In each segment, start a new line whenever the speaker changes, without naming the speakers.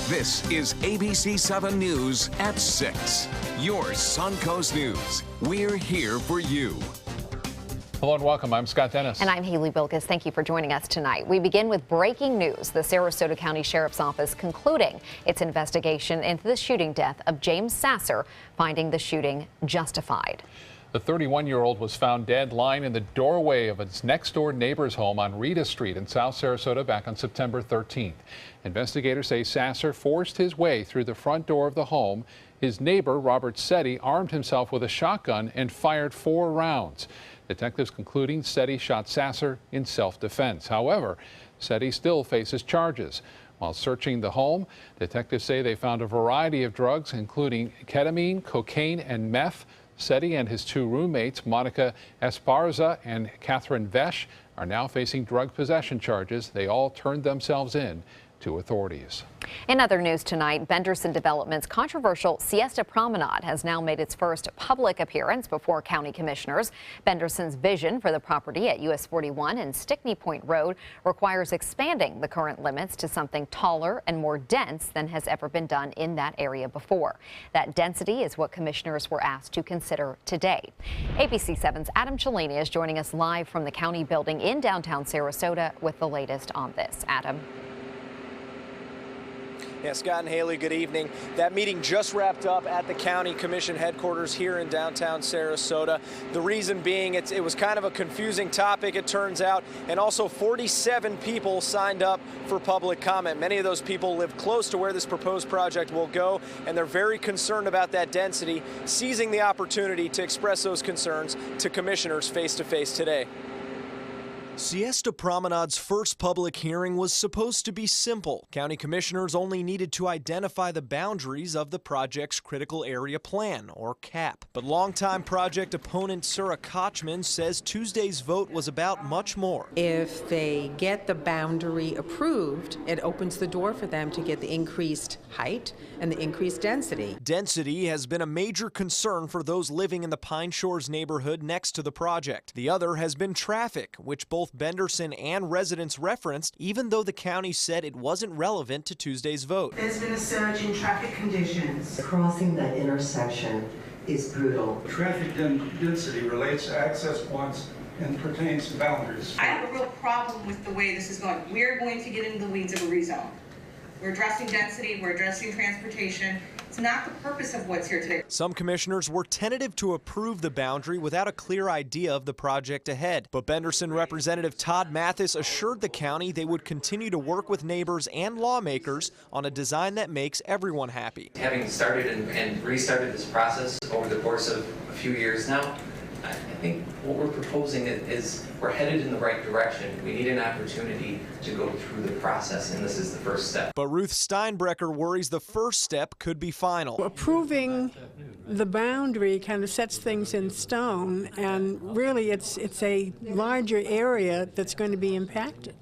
This is ABC7 News at 6. Your Suncoast News. We're here for you.
Hello and welcome. I'm Scott Dennis.
And I'm Haley Bilkis. Thank you for joining us tonight. We begin with breaking news. The Sarasota County Sheriff's Office concluding its investigation into the shooting death of James Sasser, finding the shooting justified.
The 31-year-old was found dead lying in the doorway of his next-door neighbor's home on Rita Street in South Sarasota back on September 13th. Investigators say Sasser forced his way through the front door of the home. His neighbor, Robert Setti, armed himself with a shotgun and fired 4 rounds. Detectives concluding Setti shot Sasser in self-defense. However, Setti still faces charges. While searching the home, detectives say they found a variety of drugs, including ketamine, cocaine, and meth. Setti and his 2 roommates, Monica Esparza and Catherine Vesh, are now facing drug possession charges. They all turned themselves in to authorities.
In other news tonight, Benderson Development's controversial Siesta Promenade has now made its first public appearance before county commissioners. Benderson's vision for the property at US 41 and Stickney Point Road requires expanding the current limits to something taller and more dense than has ever been done in that area before. That density is what commissioners were asked to consider today. ABC7's Adam Cellini is joining us live from the county building in downtown Sarasota with the latest on this. Adam.
Yeah, Scott and Haley, good evening. That meeting just wrapped up at the county commission headquarters here in downtown Sarasota. The reason being it was kind of a confusing topic, it turns out, and also 47 people signed up for public comment. Many of those people live close to where this proposed project will go, and they're very concerned about that density, seizing the opportunity to express those concerns to commissioners face-to-face today. Siesta Promenade's first public hearing was supposed to be simple. County commissioners only needed to identify the boundaries of the project's critical area plan, or CAP. But longtime project opponent Sura Kochman says Tuesday's vote was about much more.
If they get the boundary approved, it opens the door for them to get the increased height and the increased density.
Density has been a major concern for those living in the Pine Shores neighborhood next to the project. The other has been traffic, which both Benderson and residents referenced, even though the county said it wasn't relevant to Tuesday's vote.
There's been a surge in traffic conditions.
Crossing that intersection is brutal.
Traffic density relates to access points and pertains to boundaries.
I have a real problem with the way this is going. We're going to get into the weeds of a rezone. We're addressing density, we're addressing transportation. It's not the purpose of what's here today.
Some commissioners were tentative to approve the boundary without a clear idea of the project ahead. But Benderson Representative Todd Mathis assured the county they would continue to work with neighbors and lawmakers on a design that makes everyone happy.
Having started and restarted this process over the course of a few years now, I think what we're proposing is we're headed in the right direction. We need an opportunity to go through the process, and this is the first step.
But Ruth Steinbrecher worries the first step could be final.
Approving the boundary kind of sets things in stone, and really it's a larger area that's going to be impacted.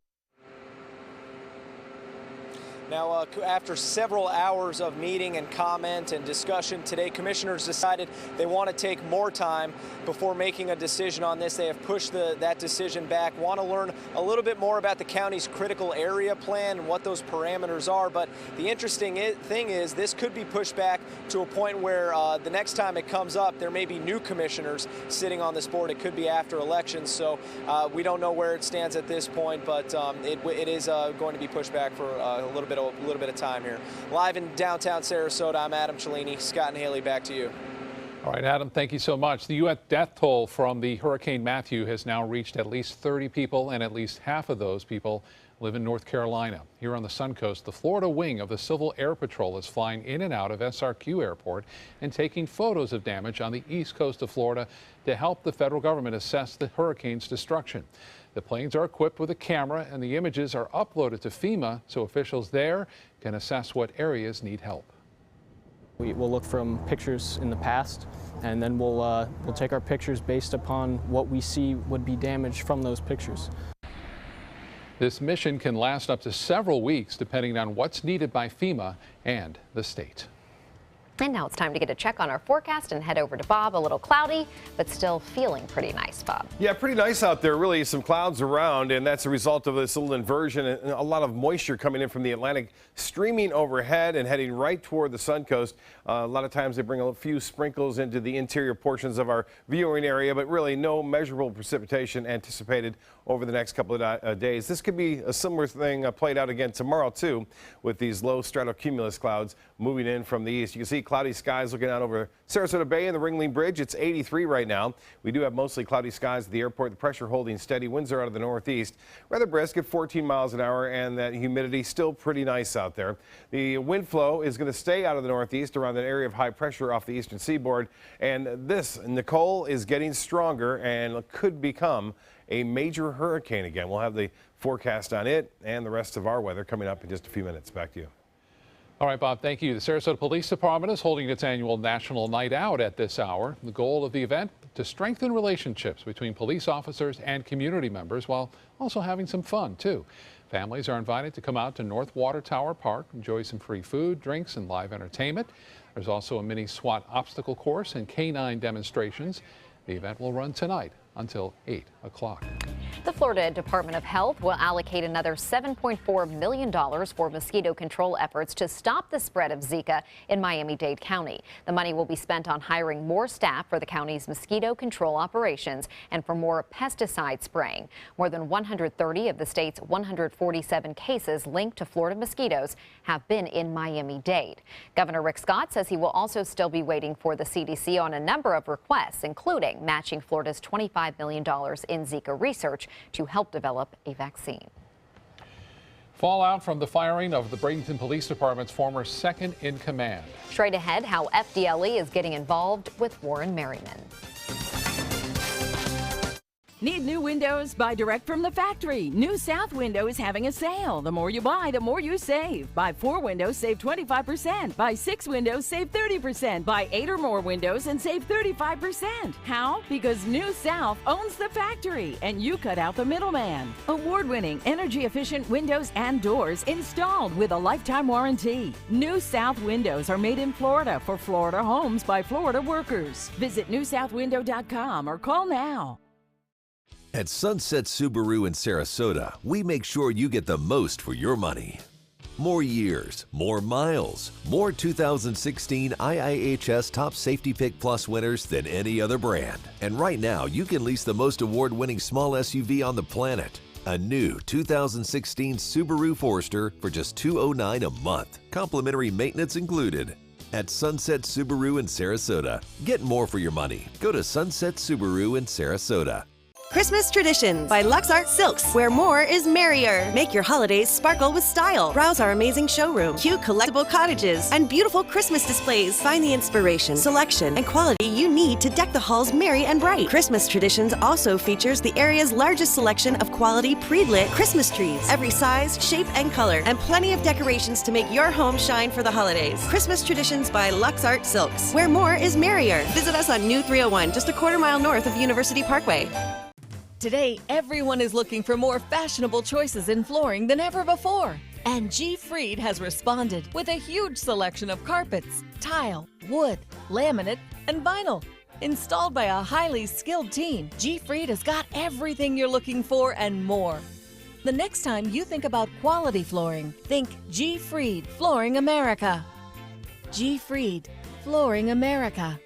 Now, after several hours of meeting and comment and discussion today, commissioners decided they want to take more time before making a decision on this. They have pushed that decision back, want to learn a little bit more about the county's critical area plan and what those parameters are. But the interesting thing is this could be pushed back to a point where the next time it comes up, there may be new commissioners sitting on this board. It could be after elections, so we don't know where it stands at this point, but it is going to be pushed back for a little bit of time here. Live in downtown Sarasota, I'm Adam Cellini. Scott and Haley, back to you.
All right, Adam, thank you so much. The U.S. death toll from the Hurricane Matthew has now reached at least 30 people, and at least half of those people live in North Carolina. Here on the Suncoast, the Florida wing of the Civil Air Patrol is flying in and out of SRQ Airport and taking photos of damage on the east coast of Florida to help the federal government assess the hurricane's destruction. The planes are equipped with a camera, and the images are uploaded to FEMA so officials there can assess what areas need help.
We'll look from pictures in the past, and then we'll take our pictures based upon what we see would be damaged from those pictures.
This mission can last up to several weeks depending on what's needed by FEMA and the state.
And now it's time to get a check on our forecast and head over to Bob. A little cloudy, but still feeling pretty nice, Bob.
Yeah, pretty nice out there. Really some clouds around, and that's a result of this little inversion and a lot of moisture coming in from the Atlantic, streaming overhead and heading right toward the Suncoast. A lot of times they bring a few sprinkles into the interior portions of our viewing area, but really no measurable precipitation anticipated over the next couple of days. This could be a similar thing played out again tomorrow, too, with these low stratocumulus clouds moving in from the east. You can see cloudy skies looking out over Sarasota Bay and the Ringling Bridge. It's 83 right now. We do have mostly cloudy skies at the airport. The pressure holding steady. Winds are out of the northeast. Rather brisk at 14 miles an hour, and that humidity still pretty nice out there. The wind flow is going to stay out of the northeast around an area of high pressure off the eastern seaboard. And this, Nicole, is getting stronger and could become a major hurricane again. We'll have the forecast on it and the rest of our weather coming up in just a few minutes. Back to you.
All right, Bob, thank you. The Sarasota Police Department is holding its annual National Night Out at this hour. The goal of the event, to strengthen relationships between police officers and community members while also having some fun, too. Families are invited to come out to North Water Tower Park, enjoy some free food, drinks, and live entertainment. There's also a mini SWAT obstacle course and canine demonstrations. The event will run tonight until 8 o'clock.
The Florida Department of Health will allocate another $7.4 million for mosquito control efforts to stop the spread of Zika in Miami-Dade County. The money will be spent on hiring more staff for the county's mosquito control operations and for more pesticide spraying. More than 130 of the state's 147 cases linked to Florida mosquitoes have been in Miami-Dade. Governor Rick Scott says he will also still be waiting for the CDC on a number of requests, including matching Florida's $25 million in Zika research to help develop a vaccine.
Fallout from the firing of the Bradenton Police Department's former second in command.
Straight ahead, how FDLE is getting involved with Warren Merriman.
Need new windows? Buy direct from the factory. New South Window is having a sale. The more you buy, the more you save. Buy 4 windows, save 25%. Buy 6 windows, save 30%. Buy 8 or more windows and save 35%. How? Because New South owns the factory and you cut out the middleman. Award-winning, energy-efficient windows and doors installed with a lifetime warranty. New South Windows are made in Florida for Florida homes by Florida workers. Visit newsouthwindow.com or call now.
At Sunset Subaru in Sarasota, we make sure you get the most for your money. More years, more miles, more 2016 IIHS Top Safety Pick Plus winners than any other brand. And right now, you can lease the most award-winning small SUV on the planet. A new 2016 Subaru Forester for just $209 a month, complimentary maintenance included. At Sunset Subaru in Sarasota, get more for your money. Go to Sunset Subaru in Sarasota.
Christmas Traditions by LuxArt Silks, where more is merrier. Make your holidays sparkle with style. Browse our amazing showroom, cute collectible cottages, and beautiful Christmas displays. Find the inspiration, selection, and quality you need to deck the halls merry and bright. Christmas Traditions also features the area's largest selection of quality pre-lit Christmas trees. Every size, shape, and color, and plenty of decorations to make your home shine for the holidays. Christmas Traditions by LuxArt Silks, where more is merrier. Visit us on New 301, just a quarter-mile north of University Parkway.
Today, everyone is looking for more fashionable choices in flooring than ever before. And G. Fried has responded with a huge selection of carpets, tile, wood, laminate, and vinyl. Installed by a highly skilled team, G. Fried has got everything you're looking for and more. The next time you think about quality flooring, think G. Fried Flooring America. G. Fried Flooring America.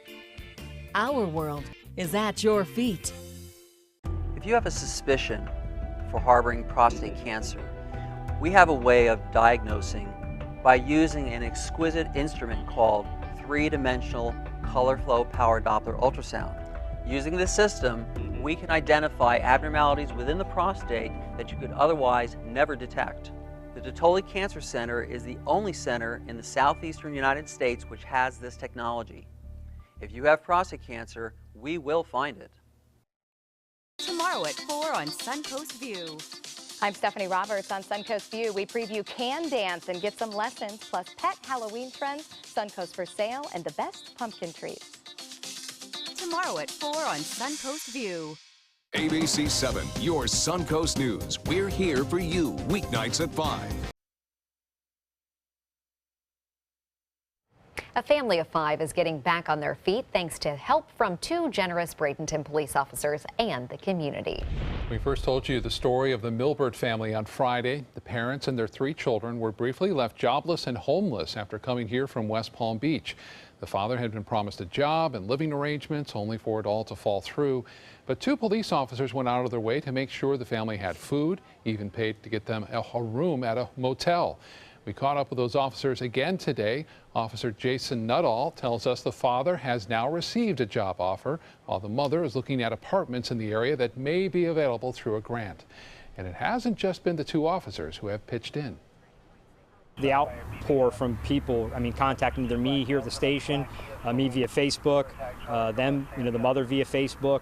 Our world is at your feet.
If you have a suspicion for harboring prostate cancer, we have a way of diagnosing by using an exquisite instrument called 3-dimensional color flow power Doppler ultrasound. Using this system, we can identify abnormalities within the prostate that you could otherwise never detect. The Dotoli Cancer Center is the only center in the southeastern United States which has this technology. If you have prostate cancer, we will find it.
Tomorrow at 4 on Suncoast View.
I'm Stephanie Roberts on Suncoast View. We preview Can Dance and get some lessons, plus pet Halloween trends, Suncoast for sale, and the best pumpkin treats.
Tomorrow at 4 on Suncoast View.
ABC7, your Suncoast News. We're here for you weeknights at 5.
A family of 5 is getting back on their feet thanks to help from 2 generous Bradenton police officers and the community.
We first told you the story of the Milbert family on Friday. The parents and their 3 children were briefly left jobless and homeless after coming here from West Palm Beach. The father had been promised a job and living arrangements, only for it all to fall through. But 2 police officers went out of their way to make sure the family had food, even paid to get them a room at a motel. We caught up with those officers again today. Officer Jason Nuttall tells us the father has now received a job offer, while the mother is looking at apartments in the area that may be available through a grant. And it hasn't just been the 2 officers who have pitched in.
The outpour from people, contacting either me here at the station, me via Facebook, them, the mother via Facebook,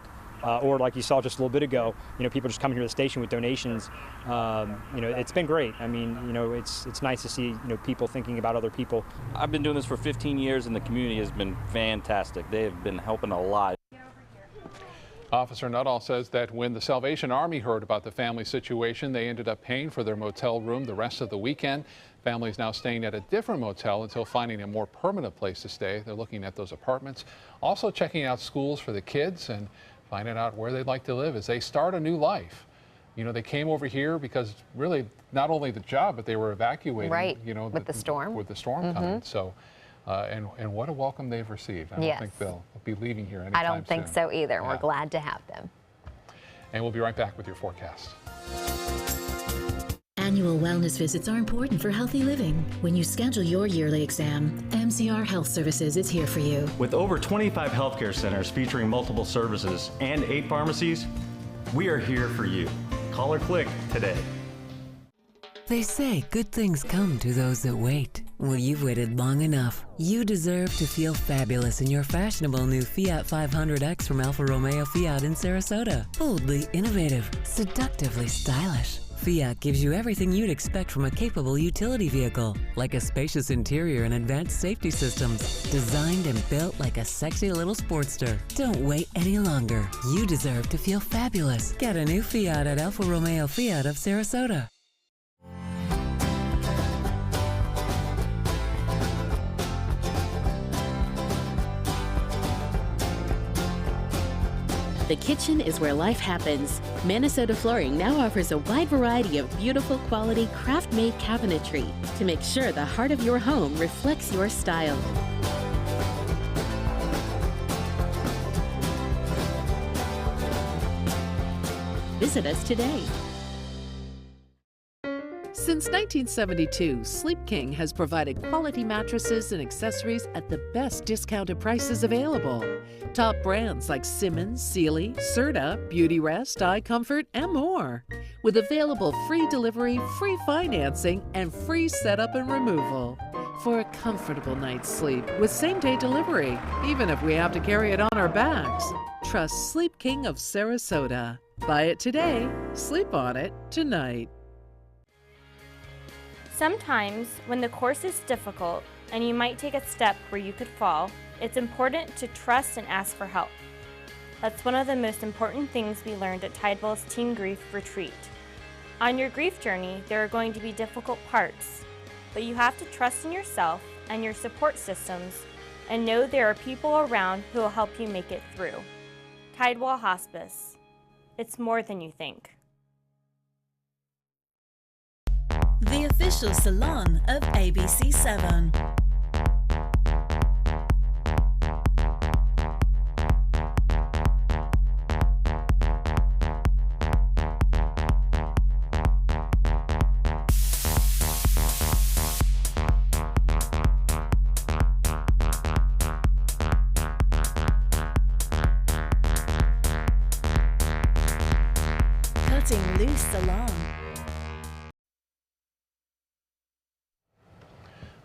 or like you saw just a little bit ago, people just coming here to the station with donations. It's been great. It's nice to see, people thinking about other people.
I've been doing this for 15 years and the community has been fantastic. They have been helping a lot.
Officer Nuttall says that when the Salvation Army heard about the family situation, they ended up paying for their motel room the rest of the weekend. Family is now staying at a different motel until finding a more permanent place to stay. They're looking at those apartments, also checking out schools for the kids and finding out where they'd like to live as they start a new life. They came over here because really not only the job, but they were evacuating.
Right, with the storm.
With the storm coming. So, and what a welcome they've received. I don't think they'll be leaving here anytime soon.
I don't think so either. Yeah. We're glad to have them.
And we'll be right back with your forecast.
Annual wellness visits are important for healthy living. When you schedule your yearly exam, MCR Health Services is here for you.
With over 25 healthcare centers featuring multiple services and 8 pharmacies, we are here for you. Call or click today.
They say good things come to those that wait. Well, you've waited long enough. You deserve to feel fabulous in your fashionable new Fiat 500X from Alfa Romeo Fiat in Sarasota. Boldly innovative, seductively stylish. Fiat gives you everything you'd expect from a capable utility vehicle, like a spacious interior and advanced safety systems, designed and built like a sexy little sportster. Don't wait any longer. You deserve to feel fabulous. Get a new Fiat at Alfa Romeo Fiat of Sarasota.
The kitchen is where life happens. Minnesota Flooring now offers a wide variety of beautiful quality craft-made cabinetry to make sure the heart of your home reflects your style. Visit us today.
Since 1972, Sleep King has provided quality mattresses and accessories at the best discounted prices available. Top brands like Simmons, Sealy, Serta, Beautyrest, iComfort, and more. With available free delivery, free financing, and free setup and removal. For a comfortable night's sleep with same-day delivery, even if we have to carry it on our backs. Trust Sleep King of Sarasota. Buy it today, sleep on it tonight.
Sometimes, when the course is difficult and you might take a step where you could fall, it's important to trust and ask for help. That's one of the most important things we learned at Tidewell's Teen Grief Retreat. On your grief journey, there are going to be difficult parts, but you have to trust in yourself and your support systems and know there are people around who will help you make it through. Tidewell Hospice. It's more than you think.
The official salon of ABC7. Cutting Loose Salon.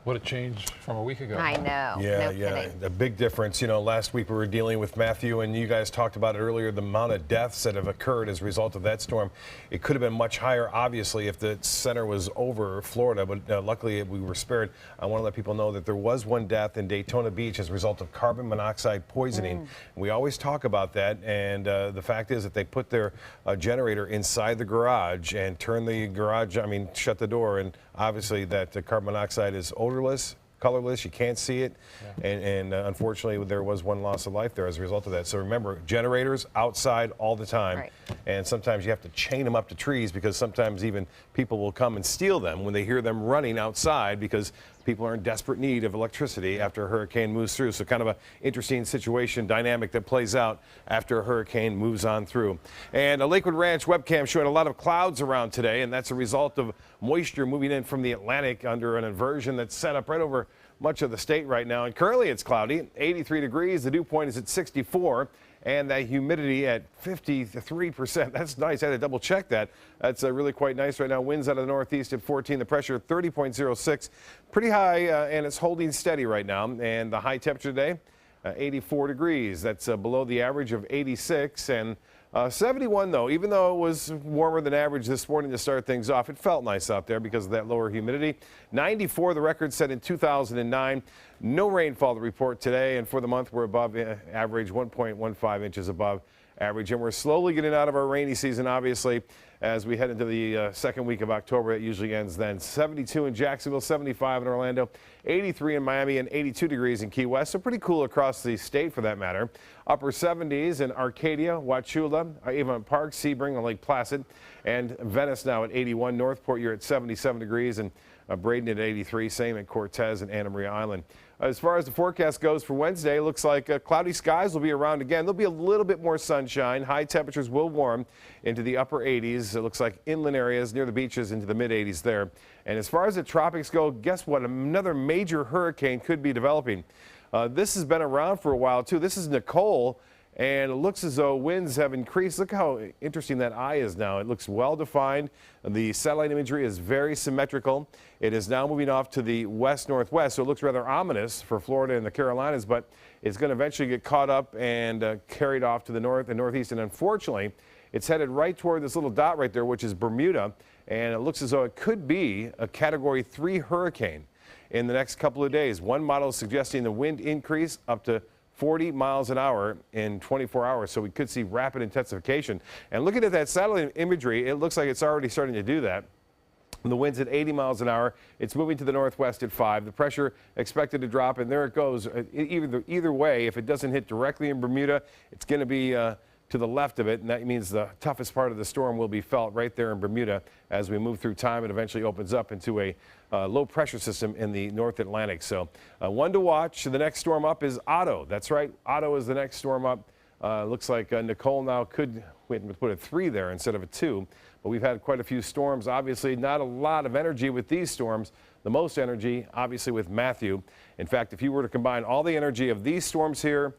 What a change from a week ago.
I know.
Yeah,
no kidding.
A big difference. Last week we were dealing with Matthew, and you guys talked about it earlier, the amount of deaths that have occurred as a result of that storm. It could have been much higher, obviously, if the center was over Florida, but luckily we were spared. I want to let people know that there was one death in Daytona Beach as a result of carbon monoxide poisoning. We always talk about that, and the fact is that they put their generator inside the garage and turned the garage, shut the door, and obviously that carbon monoxide is odorless, colorless. You can't see it. Yeah. And unfortunately, there was one loss of life there as a result of that. So remember, generators outside all the time. Right. And sometimes you have to chain them up to trees because sometimes even people will come and steal them when they hear them running outside because people are in desperate need of electricity after a hurricane moves through. So kind of an interesting situation dynamic that plays out after a hurricane moves on through. And a Lakewood Ranch webcam showing a lot of clouds around today, and that's a result of moisture moving in from the Atlantic under an inversion that's set up right over much of the state right now. And currently it's cloudy, 83 degrees. The dew point is at 64. And that humidity at 53%. That's nice. I had to double check that. That's really quite nice right now. Winds out of the northeast at 14. The pressure 30.06. Pretty high, and it's holding steady right now. And the high temperature today, 84 degrees. That's below the average of 86. And 71, though, even though it was warmer than average this morning to start things off, it felt nice out there because of that lower humidity. 94, the record set in 2009. No rainfall to report today, and for the month, we're above average, 1.15 inches above average. And we're slowly getting out of our rainy season, obviously, as we head into the second week of October. It usually ends then. 72 in Jacksonville, 75 in Orlando, 83 in Miami, and 82 degrees in Key West. So pretty cool across the state for that matter. Upper 70s in Arcadia, Wauchula, Avon Park, Sebring, and Lake Placid, and Venice now at 81. Northport, you're at 77 degrees, and Braden at 83. Same at Cortez and Anna Maria Island. As far as the forecast goes for Wednesday, looks like cloudy skies will be around again. There'll be a little bit more sunshine. High temperatures will warm into the upper 80s. It looks like inland areas near the beaches into the mid 80s there. And as far as the tropics go, guess what? Another major hurricane could be developing. This has been around for a while too. This is Nicole. And it looks as though winds have increased. Look how interesting that eye is now. It looks well defined. The satellite imagery is very symmetrical. It is now moving off to the west-northwest, so it looks rather ominous for Florida and the Carolinas, but it's going to eventually get caught up and carried off to the north and northeast. And unfortunately, it's headed right toward this little dot right there, which is Bermuda. And it looks as though it could be a Category 3 hurricane in the next couple of days. One model is suggesting the wind increase up to 40 miles an hour in 24 hours, so we could see rapid intensification. And looking at that satellite imagery, it looks like it's already starting to do that. The wind's at 80 miles an hour. It's moving to the northwest at 5. The pressure expected to drop, and there it goes. Either way, if it doesn't hit directly in Bermuda, it's going to be to the left of it, and that means the toughest part of the storm will be felt right there in Bermuda as we move through time. It eventually opens up into a low pressure system in the North Atlantic. So one to watch. The next storm up is Otto. That's right. Otto is the next storm up. Looks like Nicole now could put a 3 there instead of a 2. But we've had quite a few storms. Obviously, not a lot of energy with these storms. The most energy, obviously, with Matthew. In fact, if you were to combine all the energy of these storms here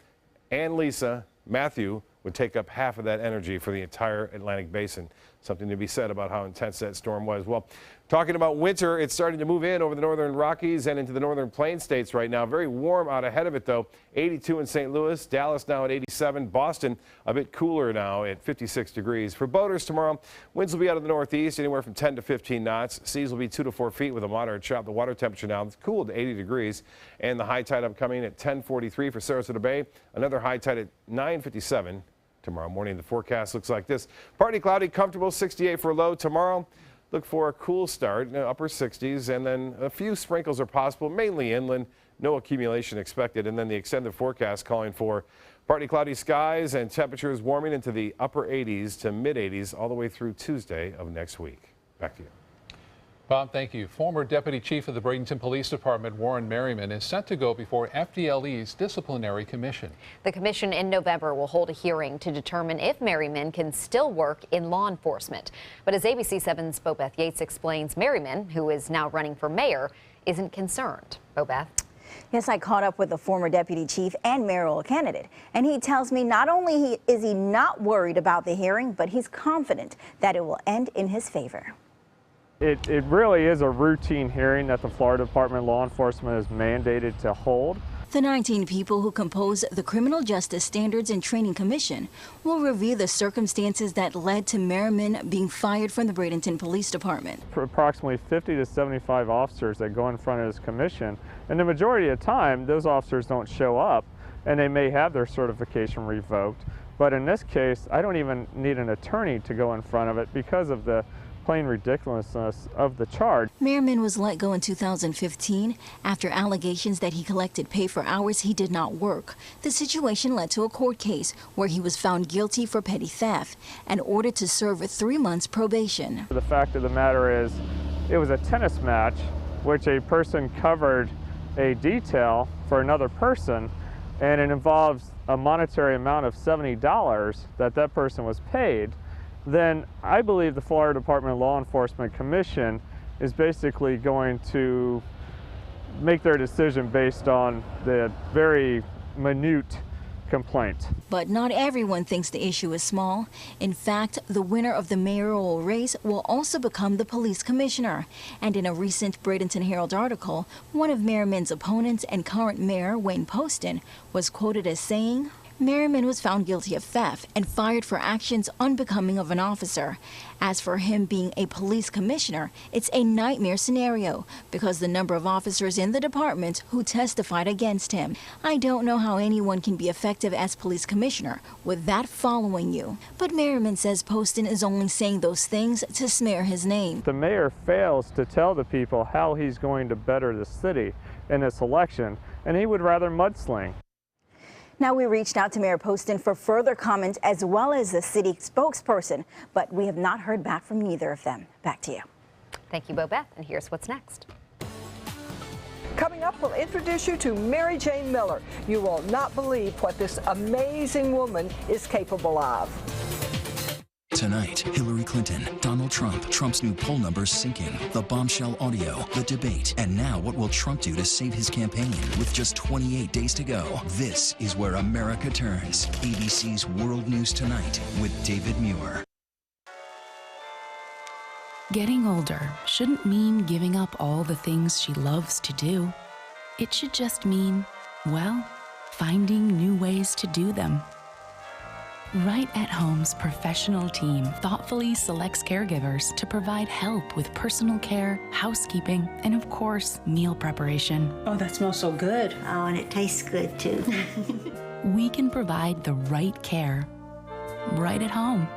and Lisa, Matthew would take up half of that energy for the entire Atlantic basin. Something to be said about how intense that storm was. Well, talking about winter, it's starting to move in over the northern Rockies and into the northern plain states right now. Very warm out ahead of it, though. 82 in St. Louis, Dallas now at 87, Boston a bit cooler now at 56 degrees. For boaters tomorrow, winds will be out of the northeast, anywhere from 10 to 15 knots. Seas will be 2 to 4 feet with a moderate chop. The water temperature now is cool to 80 degrees. And the high tide upcoming at 10:43 for Sarasota Bay. Another high tide at 9:57. Tomorrow morning, the forecast looks like this. Partly cloudy, comfortable, 68 for a low. Tomorrow, look for a cool start, upper 60s, and then a few sprinkles are possible, mainly inland. No accumulation expected. And then the extended forecast calling for partly cloudy skies and temperatures warming into the upper 80s to mid 80s all the way through Tuesday of next week. Back to you.
Bob, thank you. Former Deputy Chief of the Bradenton Police Department, Warren Merriman, is set to go before FDLE's disciplinary commission.
The commission in November will hold a hearing to determine if Merriman can still work in law enforcement. But as ABC7's Bobeth Yates explains, Merriman, who is now running for mayor, isn't concerned. Bobeth?
Yes, I caught up with the former deputy chief and mayoral candidate, and he tells me not only is he not worried about the hearing, but he's confident that it will end in his favor.
It really is a routine hearing that the Florida Department of Law Enforcement is mandated to hold.
The 19 people who compose the Criminal Justice Standards and Training Commission will review the circumstances that led to Merriman being fired from the Bradenton Police Department.
For approximately 50 to 75 officers that go in front of this commission, and the majority of the time, those officers don't show up, and they may have their certification revoked. But in this case, I don't even need an attorney to go in front of it because of the plain ridiculousness of the charge.
Merriman was let go in 2015 after allegations that he collected pay for hours he did not work. The situation led to a court case where he was found guilty for petty theft and ordered to serve 3 months probation.
The fact of the matter is, it was a tennis match which a person covered a detail for another person, and it involves a monetary amount of $70 that person was paid. Then I believe the Florida Department of Law Enforcement Commission is basically going to make their decision based on the very minute complaint.
But not everyone thinks the issue is small. In fact, the winner of the mayoral race will also become the police commissioner. And in a recent Bradenton Herald article, one of Merriman's opponents and current mayor, Wayne Poston, was quoted as saying, Merriman was found guilty of theft and fired for actions unbecoming of an officer. As for him being a police commissioner, it's a nightmare scenario because the number of officers in the department who testified against him. I don't know how anyone can be effective as police commissioner with that following you. But Merriman says Poston is only saying those things to smear his name.
The mayor fails to tell the people how he's going to better the city in this election, and he would rather mudsling.
Now, we reached out to Mayor Poston for further comment as well as the city spokesperson, but we have not heard back from neither of them. Back to you.
Thank you, Bobeth, and here's what's next.
Coming up, we'll introduce you to Mary Jane Miller. You will not believe what this amazing woman is capable of.
Tonight, Hillary Clinton, Donald Trump, Trump's new poll numbers sinking, the bombshell audio, the debate, and now what will Trump do to save his campaign with just 28 days to go? This is where America turns. ABC's World News Tonight with David Muir.
Getting older shouldn't mean giving up all the things she loves to do. It should just mean, well, finding new ways to do them. Right at Home's professional team thoughtfully selects caregivers to provide help with personal care, housekeeping, and of course, meal preparation.
Oh, that smells so good. Oh, and it tastes good too.
We can provide the right care right at home.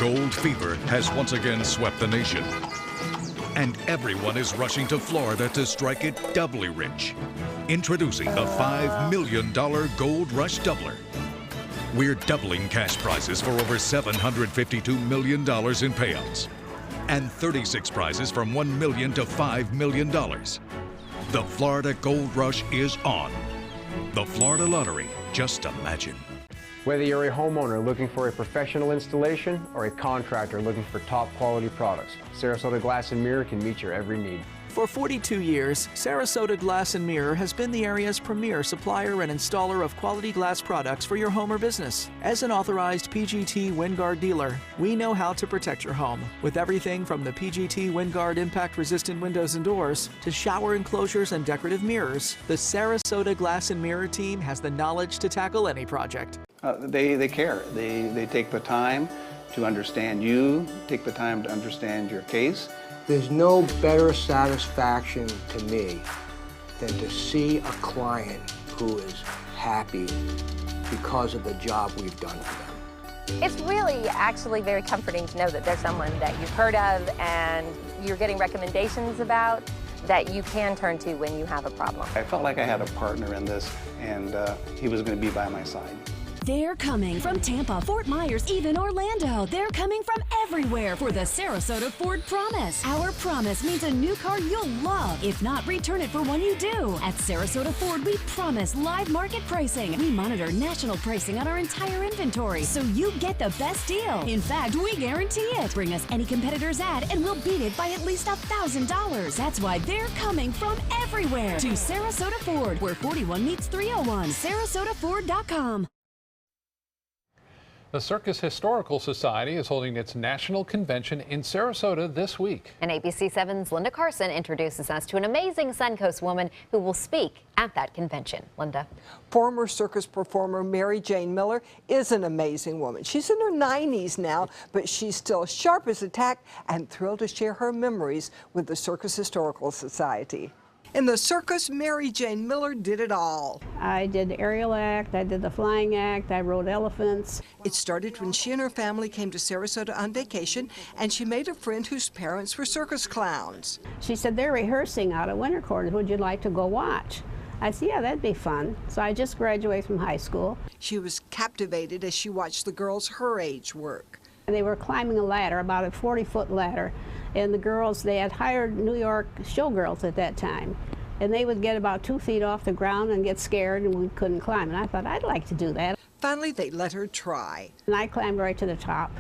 Gold fever has once again swept the nation. And everyone is rushing to Florida to strike it doubly rich. Introducing the $5 million Gold Rush Doubler. We're doubling cash prizes for over $752 million in payouts. And 36 prizes from $1 million to $5 million. The Florida Gold Rush is on. The Florida Lottery, just imagine.
Whether you're a homeowner looking for a professional installation or a contractor looking for top quality products, Sarasota Glass and Mirror can meet your every need.
For 42 years, Sarasota Glass and Mirror has been the area's premier supplier and installer of quality glass products for your home or business. As an authorized PGT WindGuard dealer, we know how to protect your home with everything from the PGT WindGuard impact-resistant windows and doors to shower enclosures and decorative mirrors. The Sarasota Glass and Mirror team has the knowledge to tackle any project.
They care. They take the time to understand you, take the time to understand your case.
There's no better satisfaction to me than to see a client who is happy because of the job we've done for them.
It's really actually very comforting to know that there's someone that you've heard of and you're getting recommendations about that you can turn to when you have a problem.
I felt like I had a partner in this, and he was going to be by my side.
They're coming from Tampa, Fort Myers, even Orlando. They're coming from everywhere for the Sarasota Ford Promise. Our promise means a new car you'll love. If not, return it for one you do. At Sarasota Ford, we promise live market pricing. We monitor national pricing on our entire inventory, so you get the best deal. In fact, we guarantee it. Bring us any competitor's ad, and we'll beat it by at least $1,000. That's why they're coming from everywhere to Sarasota Ford, where 41 meets 301. SarasotaFord.com.
The Circus Historical Society is holding its national convention in Sarasota this week.
And ABC7's Linda Carson introduces us to an amazing Suncoast woman who will speak at that convention. Linda.
Former circus performer Mary Jane Miller is an amazing woman. She's in her 90s now, but she's still sharp as a tack and thrilled to share her memories with the Circus Historical Society. In the circus, Mary Jane Miller did it all.
I did the aerial act, I did the flying act, I rode elephants.
It started when she and her family came to Sarasota on vacation, and she made a friend whose parents were circus clowns.
She said, they're rehearsing out at winter quarters. Would you like to go watch? I said, yeah, that'd be fun. So I just graduated from high school.
She was captivated as she watched the girls her age work.
They were climbing a ladder, about a 40-foot ladder, and the girls, they had hired New York showgirls at that time. And they would get about 2 feet off the ground and get scared, and we couldn't climb. And I thought, I'd like to do that.
Finally, they let her try.
And I climbed right to the top.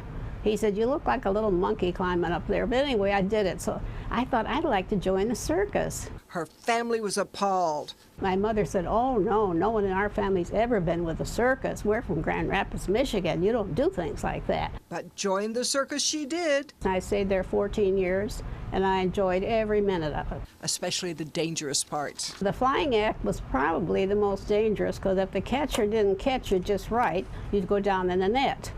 He said, you look like a little monkey climbing up there. But anyway, I did it. So I thought I'd like to join the circus.
Her family was appalled.
My mother said, oh, no one in our family's ever been with a circus. We're from Grand Rapids, Michigan. You don't do things like that.
But join the circus she did.
I stayed there 14 years, and I enjoyed every minute of it.
Especially the dangerous parts.
The flying act was probably the most dangerous, because if the catcher didn't catch you just right, you'd go down in the net.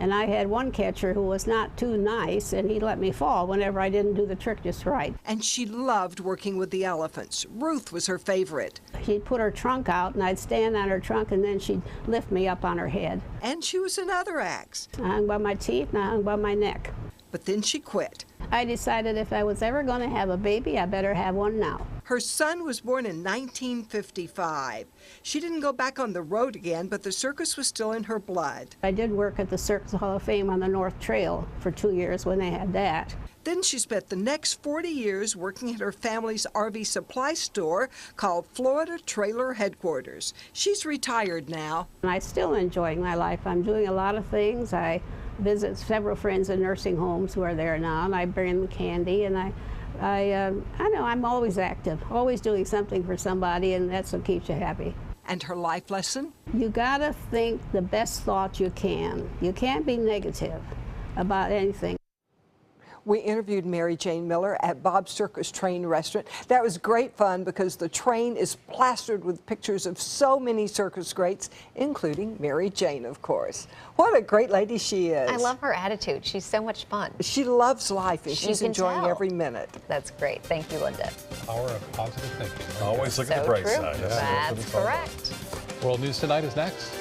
And I had one catcher who was not too nice, and he let me fall whenever I didn't do the trick just right.
And she loved working with the elephants. Ruth was her favorite.
She'd put her trunk out, and I'd stand on her trunk, and then she'd lift me up on her head.
And she was in other acts.
I hung by my teeth, and I hung by my neck.
But then she quit.
I decided if I was ever going to have a baby, I better have one now.
Her son was born in 1955. She didn't go back on the road again, but the circus was still in her blood.
I did work at the Circus Hall of Fame on the North Trail for 2 years when they had that.
Then she spent the next 40 years working at her family's RV supply store called Florida Trailer Headquarters. She's retired now.
I'm still enjoying my life. I'm doing a lot of things. I visit several friends in nursing homes who are there now, and I bring them candy, and I know I'm always active, always doing something for somebody, and that's what keeps you happy.
And her life lesson?
You gotta think the best thought you can. You can't be negative about anything.
We interviewed Mary Jane Miller at Bob's Circus Train Restaurant. That was great fun because the train is plastered with pictures of so many circus greats, including Mary Jane, of course. What a great lady she is.
I love her attitude. She's so much fun.
She loves life, and she's enjoying every minute.
That's great. Thank you, Linda.
Power of positive thinking.
Always look at the bright side.
That's correct.
World News Tonight is next.